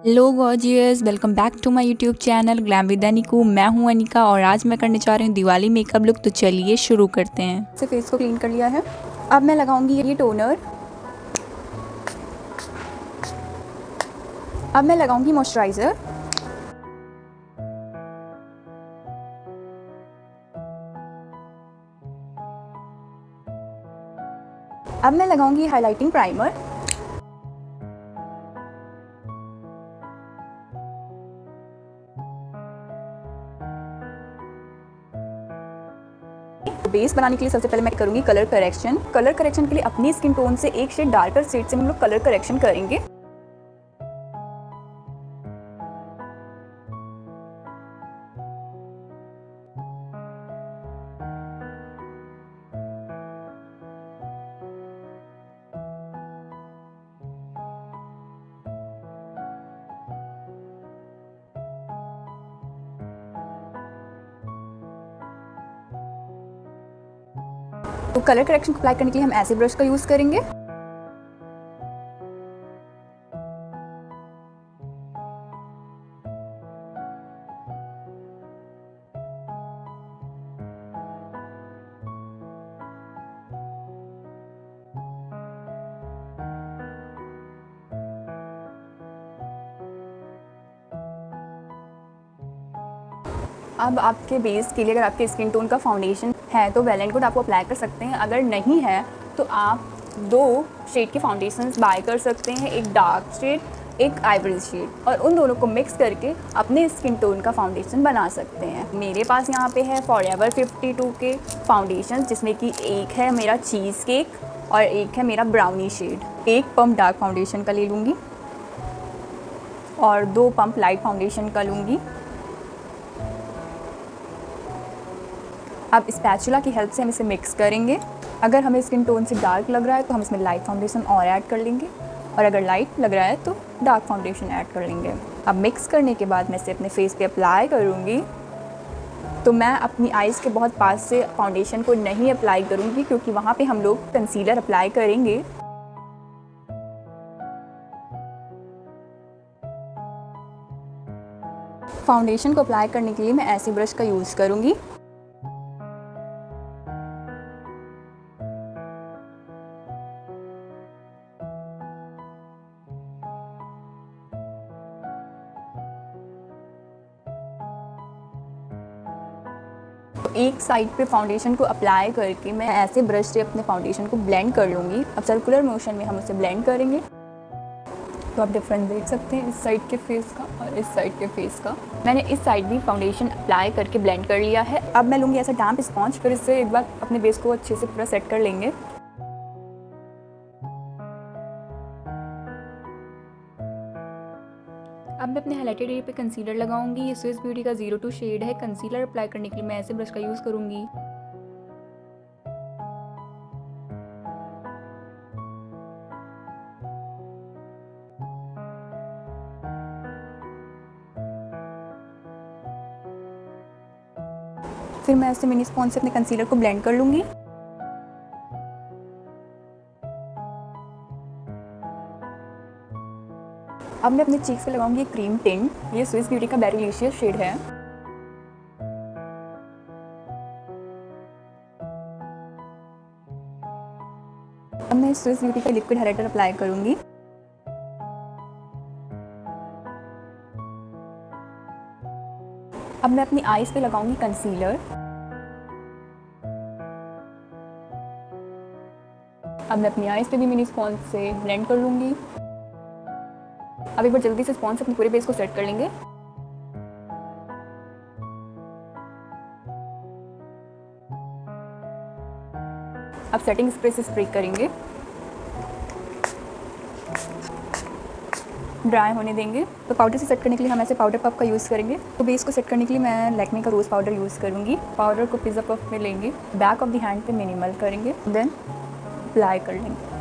Hello gorgeous, welcome back to my YouTube channel glam with Aniku. मैं हूं अनिका और आज मैं करने जा रही हूं दिवाली मेकअप लुक। तो चलिए शुरू करते हैं। से फेस को क्लीन कर लिया है। अब मैं लगाऊंगी ये टोनर। अब मैं लगाऊंगी मॉइस्चराइज़र। अब मैं लगाऊंगी हाइलाइटिंग प्राइमर। बेस बनाने के लिए सबसे पहले मैं करूंगी कलर करेक्शन। कलर करेक्शन के लिए अपनी स्किन टोन से एक शेड डार्कर शेड से हम लोग कलर करेक्शन करेंगे। तो कलर करेक्शन को अप्लाई करने के लिए हम ऐसे ब्रश का यूज़ करेंगे। अब आपके बेस के लिए अगर आपके स्किन टोन का फाउंडेशन है तो वेल एंड गुड, आपको अप्लाई कर सकते हैं। अगर नहीं है तो आप 2 शेड के फाउंडेशंस बाय कर सकते हैं, एक डार्क शेड, एक आइवरी शेड, और उन दोनों को मिक्स करके अपने स्किन टोन का फाउंडेशन बना सकते हैं। मेरे पास यहाँ पे है फॉरएवर 52 के फाउंडेशन, जिसमें कि एक है मेरा चीज़ केक और एक है मेरा ब्राउनी शेड। एक पंप डार्क फाउंडेशन का ले लूँगी और 2 पंप लाइट फाउंडेशन का लूँगी। अब स्पैचुला की हेल्प से हम इसे मिक्स करेंगे। अगर हमें स्किन टोन से डार्क लग रहा है तो हम इसमें लाइट फाउंडेशन और ऐड कर लेंगे, और अगर लाइट लग रहा है तो डार्क फाउंडेशन ऐड कर लेंगे। अब मिक्स करने के बाद मैं इसे अपने फेस पे अप्लाई करूँगी। तो मैं अपनी आइज़ के बहुत पास से फाउंडेशन को नहीं अप्लाई करूँगी, क्योंकि वहाँ पे हम लोग कंसीलर अप्लाई करेंगे। फाउंडेशन को अप्लाई करने के लिए मैं ऐसे ब्रश का यूज़ करूँगी। एक साइड पे फाउंडेशन को अप्लाई करके मैं ऐसे ब्रश से अपने फाउंडेशन को ब्लेंड कर लूँगी। अब सर्कुलर मोशन में हम उसे ब्लेंड करेंगे। तो आप डिफरेंस देख सकते हैं इस साइड के फेस का और इस साइड के फेस का। मैंने इस साइड भी फाउंडेशन अप्लाई करके ब्लेंड कर लिया है। अब मैं लूँगी ऐसा डैम्प स्पॉन्ज, फिर इससे एक बार अपने बेस को अच्छे से पूरा सेट कर लेंगे। अब मैं अपने हाइलाइटेड एरिया पे कंसीलर लगाऊंगी। ये स्विस ब्यूटी का 02 शेड है। कंसीलर अप्लाई करने के लिए मैं ऐसे ब्रश का यूज़ करूंगी। फिर मैं ऐसे मिनी स्पॉन्ज से अपने कंसीलर को ब्लेंड कर लूंगी। अब मैं अपने चीक्स पे लगाऊंगी क्रीम टिंट। ये स्विस ब्यूटी का बेरीलिशियस शेड है। अब मैं स्विस ब्यूटी का लिक्विड हाइलाइटर अप्लाई करूंगी। अब मैं अपनी आईज पे लगाऊंगी कंसीलर। अब मैं अपनी आईज पे भी मिनी स्पॉन्ज से ब्लेंड कर लूंगी। अब एक बार जल्दी से स्पॉन्ज से अपने पूरे बेस को सेट कर लेंगे। अब सेटिंग स्प्रे से स्प्रे करेंगे, ड्राई होने देंगे। तो पाउडर से सेट करने के लिए हम ऐसे पाउडर पफ का यूज़ करेंगे। तो बेस को सेट करने के लिए मैं लैक्मे का रोज़ पाउडर यूज़ करूँगी। पाउडर को पिज़्ज़ा पफ में लेंगे, बैक ऑफ द हैंड पे मिनिमल करेंगे, देन अप्लाई कर लेंगे।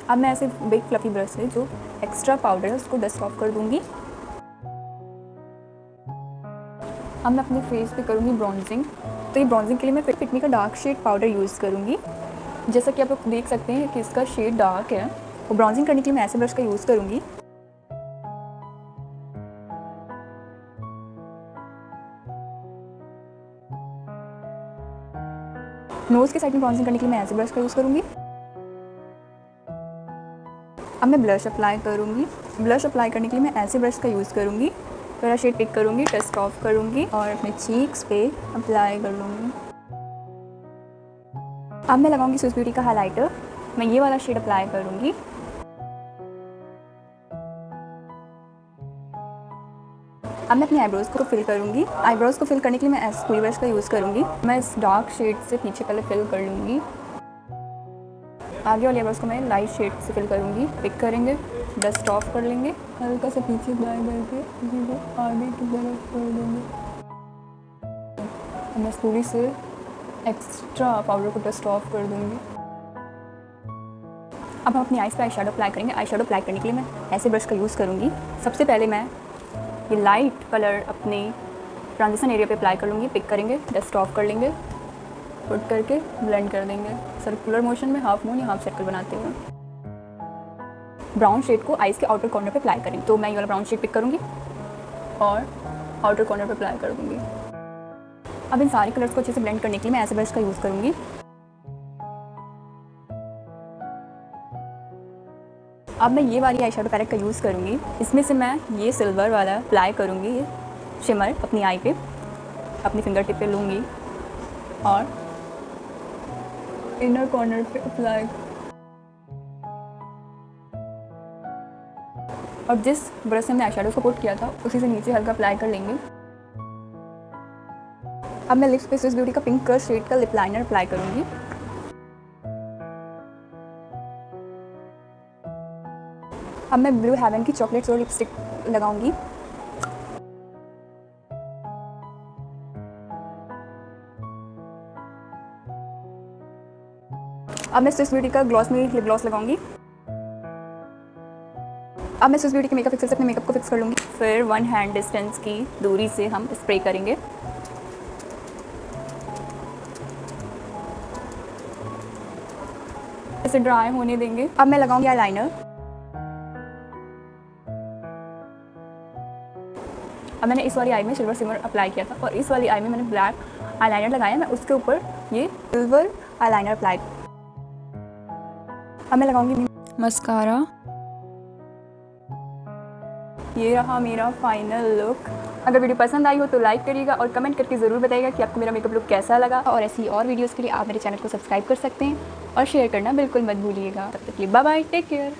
अब मैं ऐसे बिग फ्लफी ब्रश से जो एक्स्ट्रा पाउडर है उसको डस्ट ऑफ कर दूंगी। अब मैं अपने फेस पे करूँगी ब्रॉन्जिंग। तो ये ब्रॉन्जिंग के लिए मैं फिट मी का डार्क शेड पाउडर यूज़ करूँगी। जैसा कि आप लोग देख सकते हैं कि इसका शेड डार्क है। और ब्रॉन्जिंग करने के लिए मैं ऐसे ब्रश का यूज़ करूँगी। नोज़ के साइड में ब्रॉन्जिंग करने के लिए मैं ऐसे ब्रश का यूज़ करूँगी। अब मैं ब्लश अप्लाई करूँगी। ब्लश अप्लाई करने के लिए मैं ऐसे ब्रश का यूज़ करूँगी। पहला शेड पिक करूँगी, डस्ट ऑफ करूँगी और अपने चीक्स पे अप्लाई कर लूँगी। अब मैं लगाऊंगी स्विस ब्यूटी का हाइलाइटर। मैं ये वाला शेड अप्लाई करूँगी। अब मैं अपनी आईब्रोज़ को फिल करूँगी। आईब्रोज़ को फिल करने के लिए मैं ऐसे पूरी ब्रश का यूज़ करूँगी। मैं इस डार्क शेड से पीछे पहले फिल कर लूँगी। आगे वाली आईब्रोज़ को मैं लाइट शेड से फिल करूँगी। पिक करेंगे, डस्ट ऑफ कर लेंगे, हल्का सा पीछे अप्लाई करके इसी को आगे की तरफ कर देंगे। मैं पूरी से एक्स्ट्रा पाउडर को डस्ट ऑफ कर दूँगी। अब हम अपनी आइज़ पे आई शेडो अप्लाई करेंगे। आई शेडो अप्लाई करने के लिए मैं ऐसे ब्रश का यूज़ करूँगी। सबसे पहले मैं ये लाइट कलर अपने ट्रांजिशन एरिया पे अप्लाई कर लूँगी। पिक करेंगे, डस्ट ऑफ कर लेंगे, पुट करके ब्लेंड कर देंगे सर्कुलर मोशन में, हाफ मून या हाफ सर्कल बनाते हुए। ब्राउन शेड को आइज़ के आउटर कॉर्नर पे अप्लाई करेंगे। तो मैं ये वाला ब्राउन शेड पिक करूँगी और आउटर कॉर्नर पे अप्लाई कर दूँगी। अब इन सारे कलर्स को अच्छे से ब्लेंड करने के लिए मैं ऐसे ब्रश का यूज़ करूँगी। अब मैं ये वाली आई शेडो पैलेट का यूज़ करूँगी। इसमें से मैं ये सिल्वर वाला अप्लाई करूँगी, शिमर अपनी आई पे, अपनी फिंगर टिप पे लूँगी और इनर कॉर्नर पे अप्लाई। और जिस ब्रश से हमने आई शेडो को पुट किया था उसी से नीचे हल्का अप्लाई कर लेंगे। अब मैं लिप्स पे स्विस ब्यूटी का पिंक शेड का लिप लाइनर अप्लाई करूँगी। अब मैं ब्लू हेवन की चॉकलेट सोर लिपस्टिक लगाऊंगी। अब मैं स्विस ब्यूटी का ग्लॉस में लिप ग्लॉस लगाऊंगी। अब मैं स्विस ब्यूटी के मेकअप फिक्सर से अपने मेकअप को फिक्स कर लूँगी। फिर 1 हैंड डिस्टेंस की दूरी से हम स्प्रे करेंगे। इसे ड्राई होने देंगे। अब मैं लगाऊंगी आईलाइनर। अब मैंने इस वाली आई में सिल्वर शिमर अप्लाई किया था और इस वाली आई में मैंने ब्लैक आईलाइनर लगाया। मैं उसके ऊपर ये सिल्वर आईलाइनर अप्लाई। अब मैं लगाऊंगी मस्कारा। ये रहा मेरा फाइनल लुक। अगर वीडियो पसंद आई हो तो लाइक करिएगा और कमेंट करके ज़रूर बताइएगा कि आपको मेरा मेकअप लुक कैसा लगा। और ऐसी और वीडियोस के लिए आप मेरे चैनल को सब्सक्राइब कर सकते हैं और शेयर करना बिल्कुल मत भूलिएगा। तब तक के लिए बाय बाय, टेक केयर।